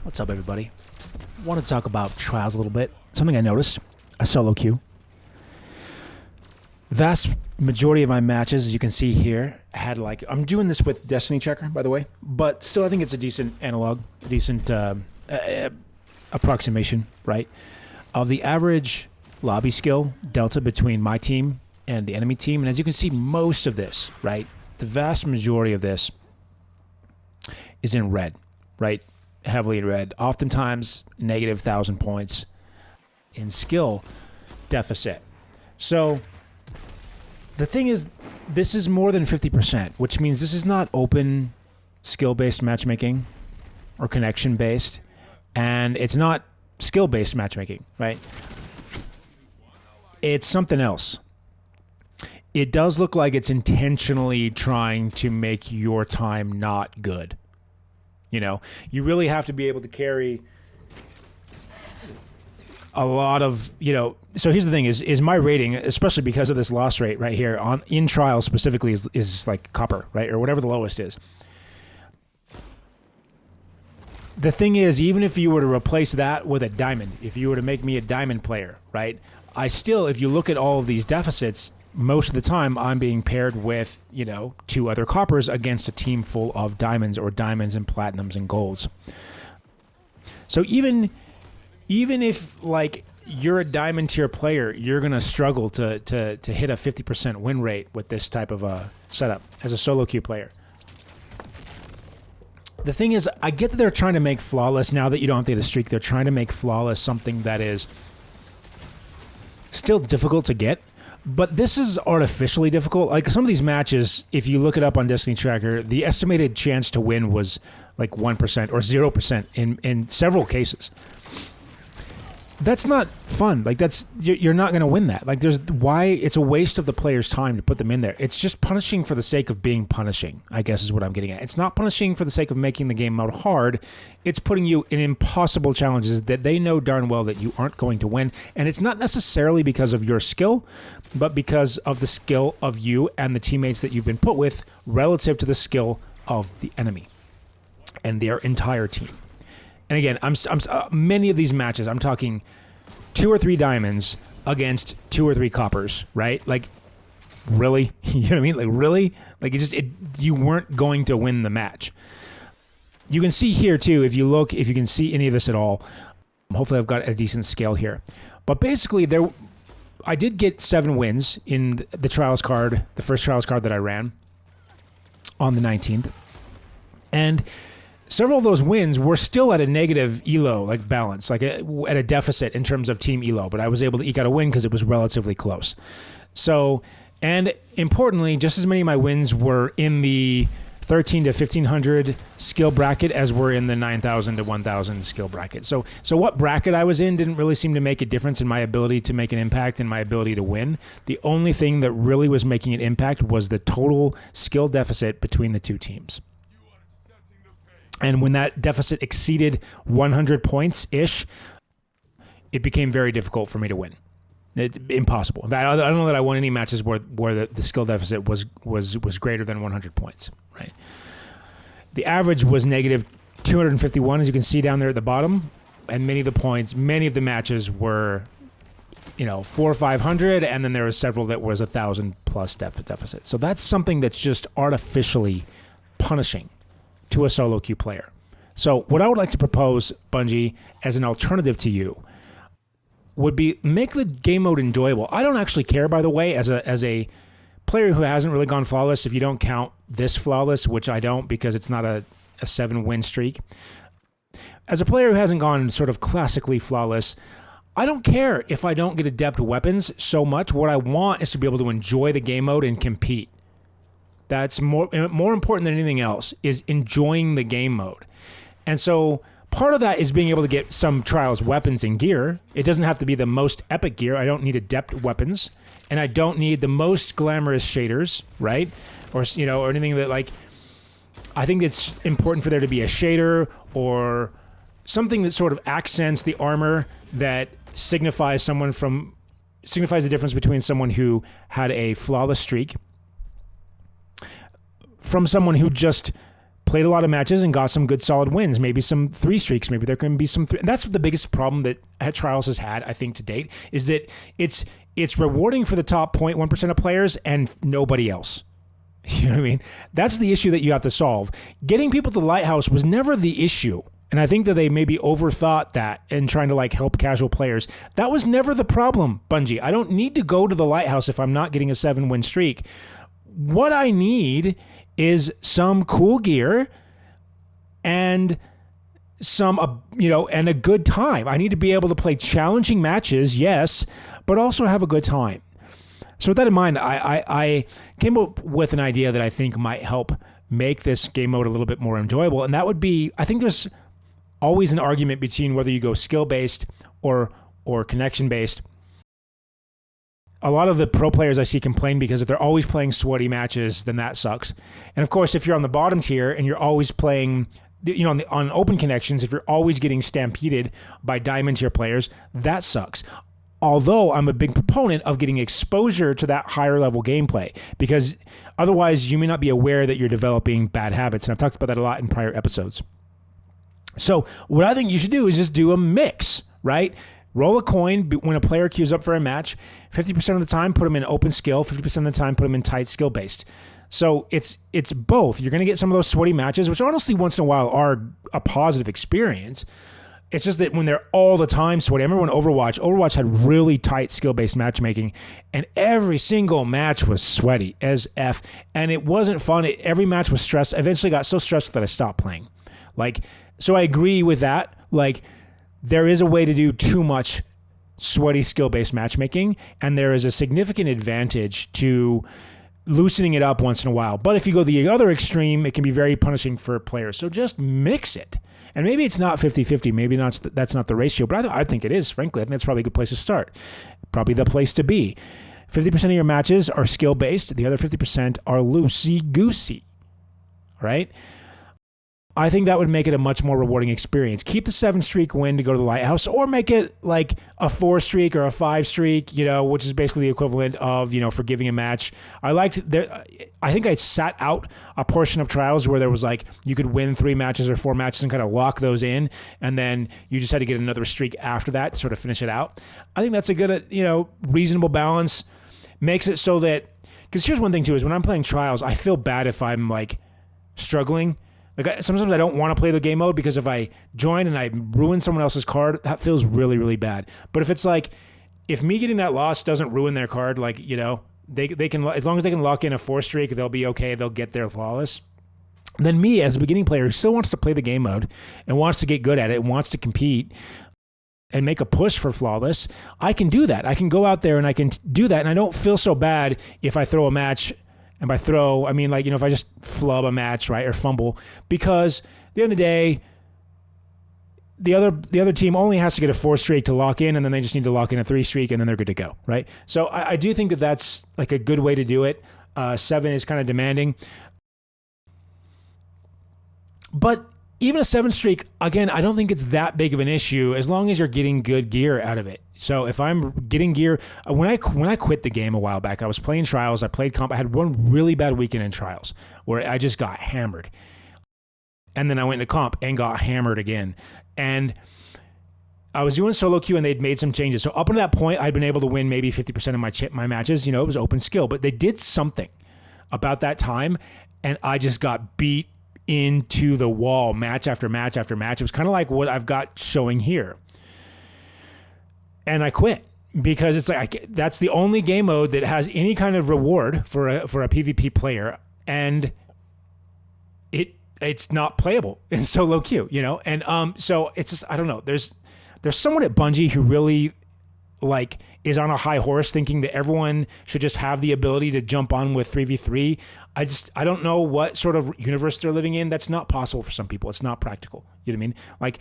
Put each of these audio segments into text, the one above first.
What's up, everybody? Want to talk about trials a little bit. Something I noticed, a solo queue. Vast majority of my matches, as you can see here, had like, I'm doing this with Destiny Checker, by the way, but still I think it's a decent analog, a decent approximation, right? Of the average lobby skill delta between my team and the enemy team. And as you can see, most of this, right? The vast majority of this is in red, right? Heavily in red. Oftentimes negative 1,000 points in skill deficit. So the thing is, this is more than 50%, which means this is not open skill-based matchmaking or connection-based, and it's not skill-based matchmaking, right? It's something else. It does look like it's intentionally trying to make your time not good. You know, you really have to be able to carry a lot of, you know, so here's the thing is my rating, especially because of this loss rate right here on in trials specifically is like copper, right? Or whatever the lowest is. The thing is, even if you were to replace that with a diamond, if you were to make me a diamond player, right? I still, if you look at all of these deficits, most of the time I'm being paired with, you know, 2 other coppers against a team full of diamonds or diamonds and platinums and golds. So even if like you're a diamond tier player, you're going to struggle to hit a 50% win rate with this type of a setup as a solo queue player. The thing is, I get that they're trying to make flawless, now that you don't have to get a streak, they're trying to make flawless something that is still difficult to get. But this is artificially difficult. Like some of these matches, if you look it up on Destiny Tracker, the estimated chance to win was like 1% or 0% in several cases. That's not fun. Like you're not going to win that. Like it's a waste of the player's time to put them in there. It's just punishing for the sake of being punishing, I guess is what I'm getting at. It's not punishing for the sake of making the game mode hard. It's putting you in impossible challenges that they know darn well that you aren't going to win. And it's not necessarily because of your skill, but because of the skill of you and the teammates that you've been put with relative to the skill of the enemy and their entire team. And again, I'm many of these matches, I'm talking 2 or 3 diamonds against 2 or 3 coppers, right? Like, really? You know what I mean? Like, really? Like, you weren't going to win the match. You can see here, too, if you can see any of this at all. Hopefully I've got a decent scale here. But basically, I did get 7 wins in the trials card, the first trials card that I ran on the 19th. And several of those wins were still at a negative elo, like balance, like at a deficit in terms of team elo, but I was able to eke out a win because it was relatively close. So, and importantly, just as many of my wins were in the 13 to 1500 skill bracket as were in the 9,000 to 1,000 skill bracket. So what bracket I was in didn't really seem to make a difference in my ability to make an impact and my ability to win. The only thing that really was making an impact was the total skill deficit between the 2 teams. And when that deficit exceeded 100 points-ish, it became very difficult for me to win. It's impossible. In fact, I don't know that I won any matches where the skill deficit was greater than 100 points. Right. The average was negative 251, as you can see down there at the bottom, and many of the matches were, 400 or 500, and then there were several that was 1,000 plus deficit. So that's something that's just artificially punishing to a solo queue player. So what I would like to propose, Bungie, as an alternative to you, would be make the game mode enjoyable. I don't actually care, by the way, as a player who hasn't really gone flawless, if you don't count this flawless, which I don't because it's not a 7-win streak. As a player who hasn't gone sort of classically flawless, I don't care if I don't get adept weapons so much. What I want is to be able to enjoy the game mode and compete. That's more important than anything else, is enjoying the game mode. And so part of that is being able to get some trials weapons and gear. It doesn't have to be the most epic gear. I don't need adept weapons, and I don't need the most glamorous shaders, right? Or anything that, like, I think it's important for there to be a shader or something that sort of accents the armor that signifies the difference between someone who had a flawless streak from someone who just played a lot of matches and got some good solid wins, maybe some 3 streaks, maybe there can be some and that's the biggest problem that Trials has had, I think, to date, is that it's rewarding for the top 0.1% of players and nobody else. You know what I mean? That's the issue that you have to solve. Getting people to the Lighthouse was never the issue. And I think that they maybe overthought that in trying to like help casual players. That was never the problem, Bungie. I don't need to go to the Lighthouse if I'm not getting a 7-win streak. What I need is some cool gear and some, and a good time. I need to be able to play challenging matches, yes, but also have a good time. So with that in mind, I came up with an idea that I think might help make this game mode a little bit more enjoyable. And that would be, I think there's always an argument between whether you go skill-based or connection-based. A lot of the pro players I see complain because if they're always playing sweaty matches, then that sucks. And of course, if you're on the bottom tier and you're always playing, on open connections, if you're always getting stampeded by diamond tier players, that sucks. Although I'm a big proponent of getting exposure to that higher level gameplay, because otherwise you may not be aware that you're developing bad habits. And I've talked about that a lot in prior episodes. So what I think you should do is just do a mix, right? Roll a coin when a player queues up for a match. 50% of the time, put them in open skill. 50% of the time, put them in tight skill based. So it's both. You're going to get some of those sweaty matches, which honestly once in a while are a positive experience. It's just that when they're all the time sweaty, I remember when Overwatch had really tight skill-based matchmaking, and every single match was sweaty as F, and it wasn't fun. Every match was stressed. I eventually got so stressed that I stopped playing. So I agree with that. There is a way to do too much sweaty skill-based matchmaking, and there is a significant advantage to loosening it up once in a while. But if you go the other extreme, it can be very punishing for players. So just mix it. And maybe it's not 50-50. Maybe that's not the ratio, but I think it is, frankly. I think that's probably a good place to start. Probably the place to be. 50% of your matches are skill-based. The other 50% are loosey-goosey. Right? I think that would make it a much more rewarding experience. Keep the 7-streak win to go to the Lighthouse, or make it like a 4-streak or a 5-streak, which is basically the equivalent of, forgiving a match. I think I sat out a portion of Trials where there was you could win 3 matches or 4 matches and kind of lock those in, and then you just had to get another streak after that to sort of finish it out. I think that's a good, reasonable balance. Makes it so that, because here's one thing too, is when I'm playing Trials, I feel bad if I'm struggling. Sometimes I don't want to play the game mode because if I join and I ruin someone else's card, that feels really, really bad. But if it's if me getting that loss doesn't ruin their card, they can, as long as they can lock in a 4-streak, they'll be okay. They'll get their flawless. Then me, as a beginning player who still wants to play the game mode and wants to get good at it and wants to compete and make a push for flawless, I can do that. I can go out there and I can do that. And I don't feel so bad if I throw a match. And by throw, I mean if I just flub a match, right, or fumble, because at the end of the day, the other team only has to get a 4-streak to lock in, and then they just need to lock in a 3-streak, and then they're good to go, right? So I do think that that's a good way to do it. 7 is kind of demanding, but even a 7-streak, again, I don't think it's that big of an issue as long as you're getting good gear out of it. So if I'm getting gear, when I quit the game a while back, I was playing Trials. I played comp. I had one really bad weekend in Trials where I just got hammered. And then I went to comp and got hammered again. And I was doing solo queue and they'd made some changes. So up until that point, I'd been able to win maybe 50% of my matches. It was open skill. But they did something about that time, and I just got beat into the wall match after match after match. It was kind of like what I've got showing here. And I quit because it's that's the only game mode that has any kind of reward for a PvP player, and it's not playable in solo queue, And so it's just, I don't know. There's someone at Bungie who really is on a high horse thinking that everyone should just have the ability to jump on with 3v3. I don't know what sort of universe they're living in. That's not possible for some people. It's not practical. You know what I mean?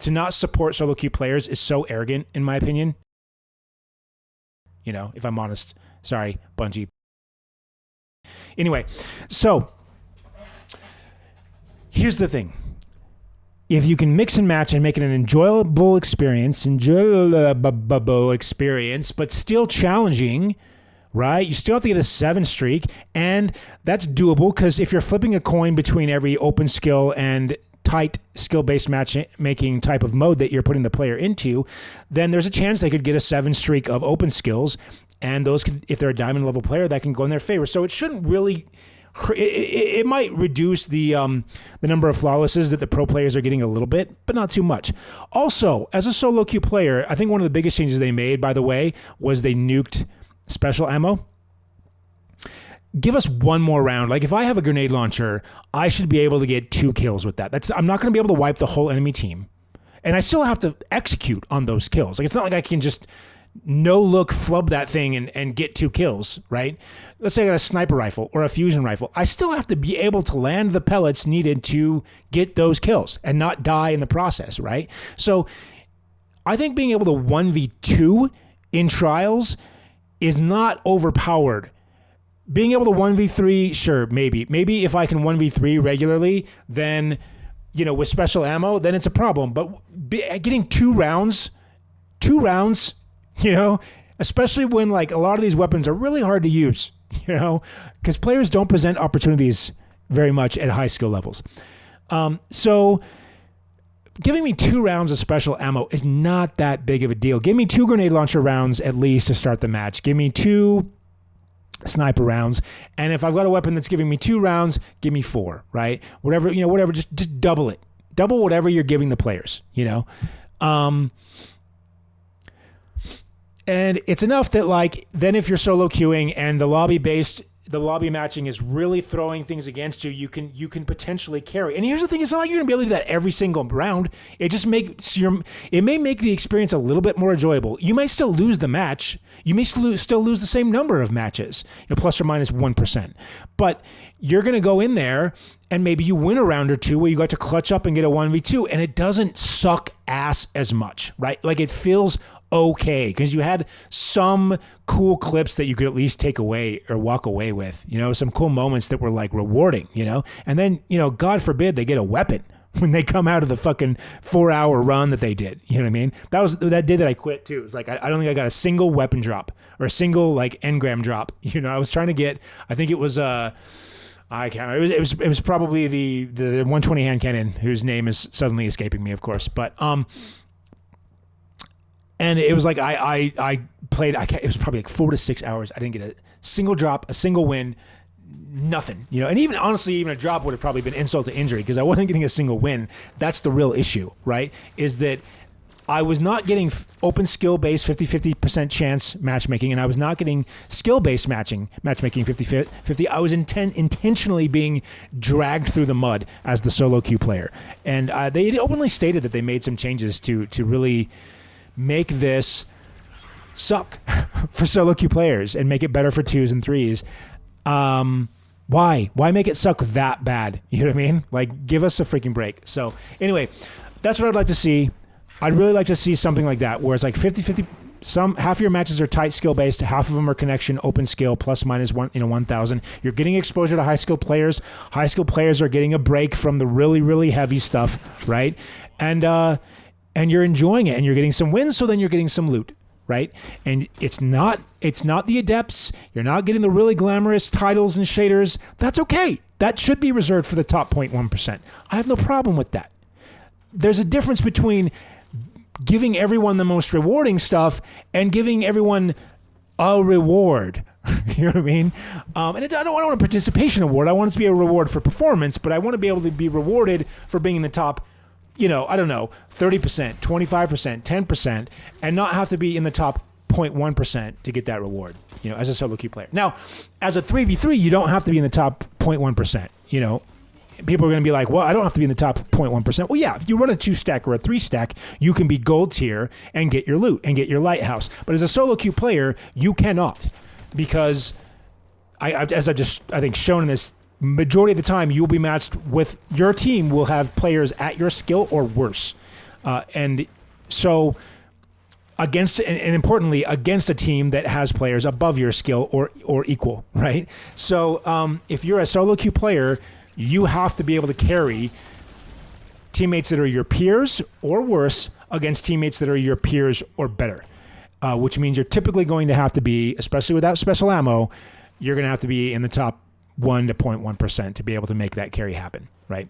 To not support solo queue players is so arrogant, in my opinion. If I'm honest. Sorry, Bungie. Anyway, so here's the thing. If you can mix and match and make it an enjoyable experience, but still challenging, right? You still have to get a 7 streak, and that's doable because if you're flipping a coin between every open skill and tight skill-based matchmaking type of mode that you're putting the player into, then there's a chance they could get a 7 streak of open skills, and those could, if they're a diamond level player, that can go in their favor. So it shouldn't really. It might reduce the number of flawlesses that the pro players are getting a little bit, but not too much. Also, as a solo queue player, I think one of the biggest changes they made, by the way, was they nuked special ammo. Give us one more round. Like if I have a grenade launcher, I should be able to get 2 kills with that. I'm not going to be able to wipe the whole enemy team, and I still have to execute on those kills. Like it's not like I can just no look flub that thing and get 2 kills, right? Let's say I got a sniper rifle or a fusion rifle. I still have to be able to land the pellets needed to get those kills and not die in the process, right? So I think being able to 1v2 in trials is not overpowered. Being able to 1v3, sure, maybe. Maybe if I can 1v3 regularly, then, with special ammo, then it's a problem. But getting 2 rounds, especially when like a lot of these weapons are really hard to use, because players don't present opportunities very much at high skill levels. So giving me 2 rounds of special ammo is not that big of a deal. Give me 2 grenade launcher rounds at least to start the match. Give me 2 sniper rounds. And if I've got a weapon that's giving me 2 rounds, give me 4, right? Whatever, just double it. Double whatever you're giving the players, And it's enough that like, then if you're solo queuing and the lobby matching is really throwing things against you, you can potentially carry. And here's the thing, it's not like you're gonna be able to do that every single round. It just it may make the experience a little bit more enjoyable. You may still lose the match. You may still lose the same number of matches, plus or minus 1%. But you're gonna go in there and maybe you win a round or 2 where you got to clutch up and get a 1v2, and it doesn't suck ass as much, right? Like it feels okay because you had some cool clips that you could at least take away or walk away with, some cool moments that were like rewarding, and then, God forbid they get a weapon when they come out of the fucking 4-hour run that they did. You know what I mean? That was that day that I quit too. It was like, I don't think I got a single weapon drop or a single like engram drop. I was trying to get, I think it was, I can't remember. It was probably the 120 hand cannon, whose name is suddenly escaping me, of course. But and it was like I played. It was probably like 4 to 6 hours. I didn't get a single drop, a single win, nothing. And even honestly, even a drop would have probably been insult to injury because I wasn't getting a single win. That's the real issue, right? Is that I was not getting open skill-based 50% chance matchmaking, and I was not getting skill-based matchmaking 50-50. I was intentionally being dragged through the mud as the solo queue player. And they openly stated that they made some changes to really make this suck for solo queue players and make it better for 2s and 3s. Why? Why make it suck that bad? You know what I mean? Like, give us a freaking break. So anyway, that's what I'd like to see. I'd really like to see something like that where it's like 50-50. Half of your matches are tight skill based, half of them are connection, open skill, plus minus 1,000. You're getting exposure to high skill players. High skill players are getting a break from the really, really heavy stuff, right? And you're enjoying it and you're getting some wins, so then you're getting some loot, right? And it's not the adepts. You're not getting the really glamorous titles and shaders. That's okay. That should be reserved for the top 0.1%. I have no problem with that. There's a difference between giving everyone the most rewarding stuff and giving everyone a reward. You know what I mean? And I don't want a participation award. I want it to be a reward for performance, but I want to be able to be rewarded for being in the top, 30%, 25%, 10%, and not have to be in the top 0.1% to get that reward, as a solo queue player. Now, as a 3v3, you don't have to be in the top 0.1%, People are going to be like, well, I don't have to be in the top 0.1%. Well, yeah, if you run a 2-stack or a 3-stack, you can be gold tier and get your loot and get your lighthouse. But as a solo queue player, you cannot, because as I've just, I think, shown in this, majority of the time you will be matched with, your team will have players at your skill or worse. And so against, and importantly, against a team that has players above your skill or equal, right? So if you're a solo queue player, you have to be able to carry teammates that are your peers or worse against teammates that are your peers or better. which means you're typically going to have to be, especially without special ammo, you're going to have to be in the top 1 to 0.1% to be able to make that carry happen, right?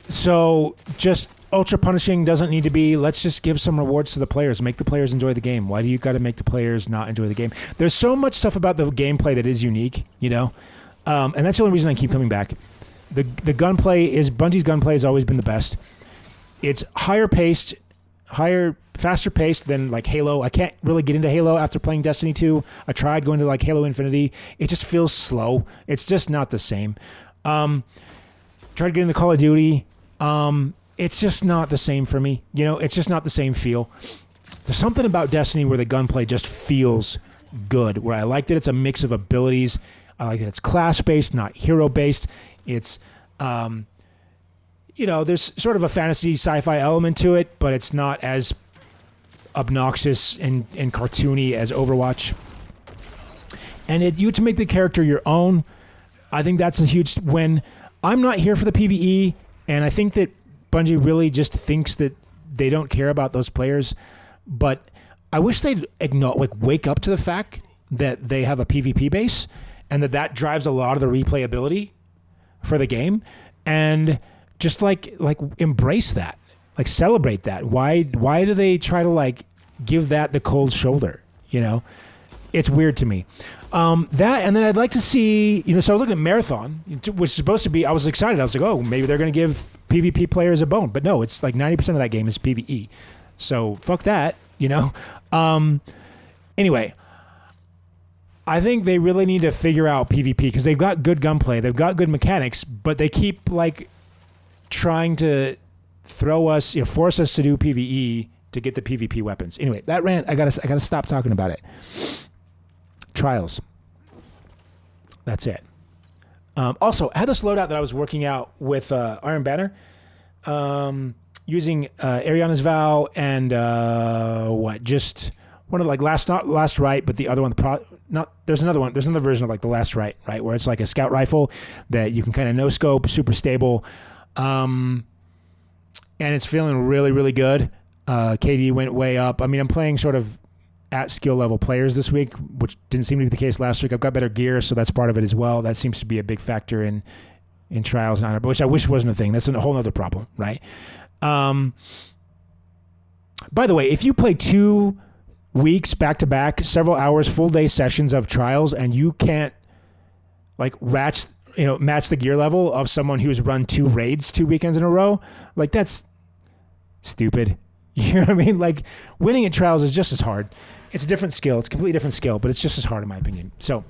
So just ultra punishing doesn't need to be. Let's just give some rewards to the players. Make the players enjoy the game. Why do you got to make the players not enjoy the game? There's so much stuff about the gameplay that is unique, you know? And that's the only reason I keep coming back. The gunplay is, Bungie's gunplay has always been the best. It's faster paced than like Halo. I can't really get into Halo after playing Destiny 2. I tried going to like Halo Infinity. It just feels slow. It's just not the same. Tried getting into Call of Duty. It's just not the same for me. You know, it's just not the same feel. There's something about Destiny where the gunplay just feels good, where I like that it's a mix of abilities. I like that it's class-based, not hero-based. It's, you know, there's sort of a fantasy sci-fi element to it, but it's not as obnoxious and cartoony as Overwatch. And you to make the character your own, I think that's a huge win. I'm not here for the PvE, and I think that Bungie really just thinks that they don't care about those players, but I wish they'd wake up to the fact that they have a PvP base and that drives a lot of the replayability for the game, and just like embrace that, like celebrate that. Why do they try to like give that the cold shoulder? You know, it's weird to me. That, and then I'd like to see, you know, so I was looking at Marathon, which is supposed to be, I was excited. I was like, oh, maybe they're going to give PvP players a bone. But no, it's like 90% of that game is PvE. So fuck that, you know? Anyway, I think they really need to figure out PvP because they've got good gunplay. They've got good mechanics, but they keep like trying to throw us, you know, force us to do PvE to get the PvP weapons. Anyway, that rant, I gotta stop talking about it. Trials. That's it. Also, I had this loadout that I was working out with Iron Banner, using Ariana's Vow and just one of like not Last Right, but the other one. There's another one. There's another version of like the Last Right, where it's like a scout rifle that you can kind of no scope, super stable, and it's feeling really, really good. KD went way up. I mean, I'm playing sort of at skill level players this week, which didn't seem to be the case last week. I've got better gear, so that's part of it as well. That seems to be a big factor in trials and honor, which I wish wasn't a thing. That's a whole other problem, right? By the way, if you play 2 weeks back to back, several hours, full day sessions of trials, and you can't like match the gear level of someone who's run 2 raids 2 weekends in a row, like that's stupid. You know what I mean? Like winning at trials is just as hard. It's a different skill. It's a completely different skill, but it's just as hard in my opinion. So,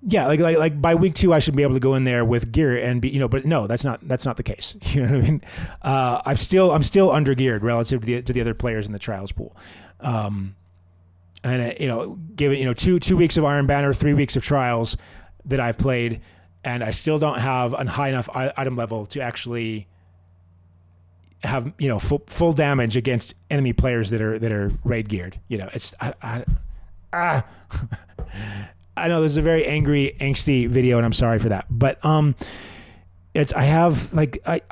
yeah, like by week 2, I should be able to go in there with gear and be, you know, but no, that's not the case. You know what I mean? I'm still under geared relative to the other players in the trials pool. And you know, given, you know, two weeks of Iron Banner, 3 weeks of trials that I've played, and I still don't have a high enough item level to actually have, you know, full damage against enemy players that are raid geared. You know, it's I know this is a very angry, angsty video, and I'm sorry for that. But I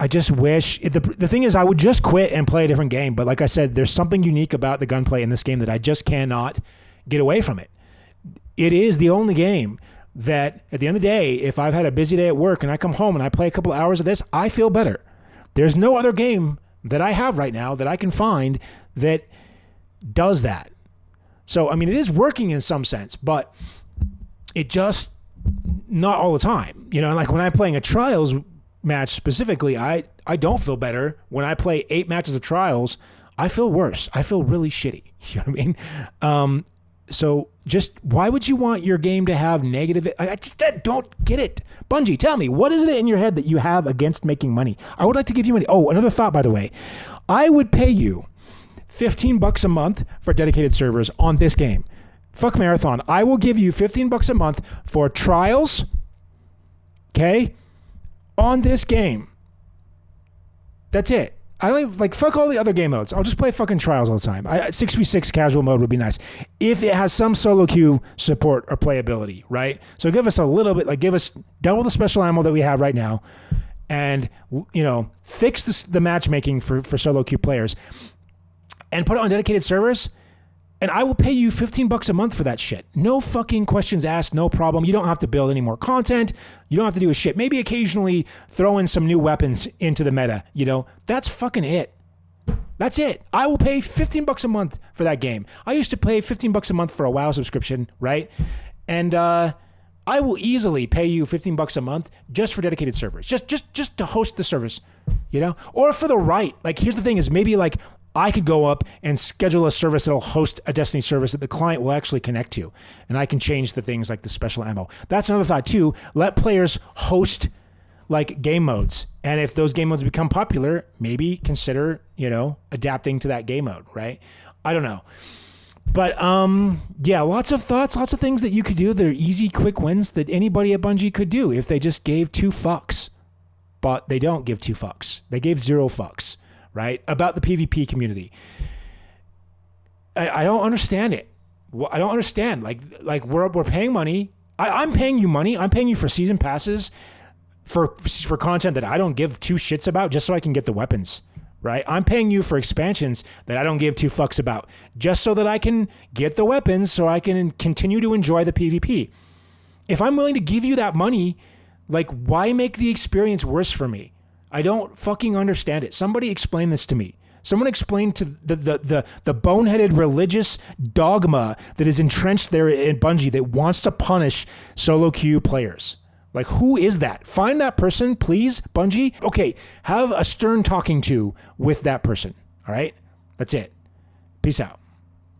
just wish the thing is I would just quit and play a different game. But like I said, there's something unique about the gunplay in this game that I just cannot get away from it. It is the only game that at the end of the day, if I've had a busy day at work and I come home and I play a couple hours of this, I feel better. There's no other game that I have right now that I can find that does that. So, I mean, it is working in some sense, but it just not all the time. You know, like when I'm playing a trials match specifically, I don't feel better. When I play 8 matches of trials, I feel worse. I feel really shitty. You know what I mean? So just why would you want your game to have negative? I just don't get it. Bungie, tell me, what is it in your head that you have against making money? I would like to give you money. Oh, another thought, by the way. I would pay you $15 a month for dedicated servers on this game. Fuck Marathon. I will give you $15 a month for trials, okay, on this game. That's it. I don't even, like, fuck all the other game modes. I'll just play fucking trials all the time. 6v6 casual mode would be nice. If it has some solo queue support or playability, right? So give us a little bit, like give us double the special ammo that we have right now and, fix the matchmaking for solo queue players and put it on dedicated servers, and I will pay you $15 a month for that shit. No fucking questions asked, no problem. You don't have to build any more content. You don't have to do a shit. Maybe occasionally throw in some new weapons into the meta, That's fucking it. That's it. I will pay $15 a month for that game. I used to pay $15 a month for a WoW subscription, right? And I will easily pay you $15 a month just for dedicated servers, just to host the service, or for the right. Like, here's the thing: is maybe like I could go up and schedule a service that'll host a Destiny service that the client will actually connect to, and I can change the things like the special ammo. That's another thought too. Let players host like game modes, and if those game modes become popular, maybe consider adapting to that game mode, right? I don't know. But lots of thoughts, lots of things that you could do. They're easy, quick wins that anybody at Bungie could do if they just gave 2 fucks. But they don't give 2 fucks. They gave 0 fucks, right? About the PvP community. I don't understand it. I don't understand. Like we're paying money. I'm paying you money. I'm paying you for season passes for content that I don't give 2 shits about just so I can get the weapons. Right? I'm paying you for expansions that I don't give 2 fucks about just so that I can get the weapons so I can continue to enjoy the PvP. If I'm willing to give you that money, like, why make the experience worse for me? I don't fucking understand it. Somebody explain this to me. Someone explain to the boneheaded religious dogma that is entrenched there in Bungie that wants to punish solo queue players. Like, who is that? Find that person, please, Bungie. Okay, have a stern talking to with that person. All right? That's it. Peace out.